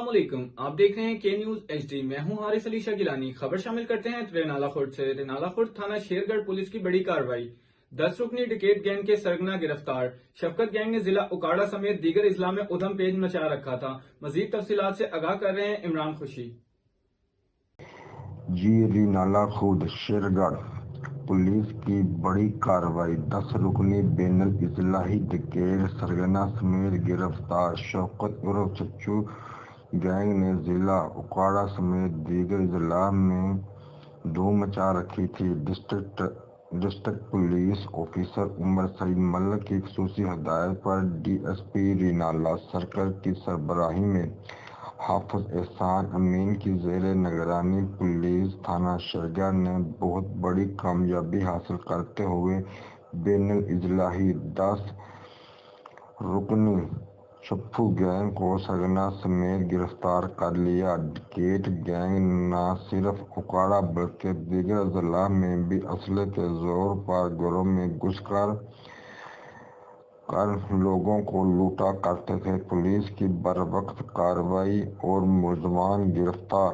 السلام علیکم، آپ دیکھ رہے ہیں کے نیوز ایچ ڈی۔ میں ہوں حارث علی شاہ گیلانی۔ خبر شامل کرتے ہیں رینالہ خورد سے۔ رینالہ خورد تھانہ شیرگڑھ پولیس کی بڑی کارروائی، 10 رکنی ڈکیت گینگ کے سرگنا گرفتار۔ شفقت گینگ نے ضلع اکاڑہ سمیت دیگر اضلاع میں ادھم پیج مچا رکھا تھا۔ مزید تفصیلات سے آگاہ کر رہے ہیں عمران خوشی۔ رینالہ خورد شیرگڑھ پولیس کی بڑی کارروائی، 10 رکنی بین الاضلاعی ڈکیت سرگنا سمیت گرفتار۔ شفقت عرف چچو گینگ نے ضلع اکاڑہ سمیت دیگر اضلاع میں دھوم مچا رکھی تھی۔ District police officer Umar Saeed Malik کی خصوصی ہدایت پر D S P Renala circle کی سربراہی میں حافظ احسان امین کی زیر نگرانی پولیس تھانہ شیرگڑھ نے بہت بڑی کامیابی حاصل کرتے ہوئے بین الاضلاعی 10 رکنی چپو گینگ کو سرگنا سمیت گرفتار کر لیا۔ ڈکیت گینگ نہ صرف اکاڑہ بلکہ دیگر اضلاع میں بھی اسلحے کے زور پر گھروں میں گھس کر لوگوں کو لوٹا کرتے تھے۔ پولیس کی بروقت کارروائی اور ملزمان گرفتار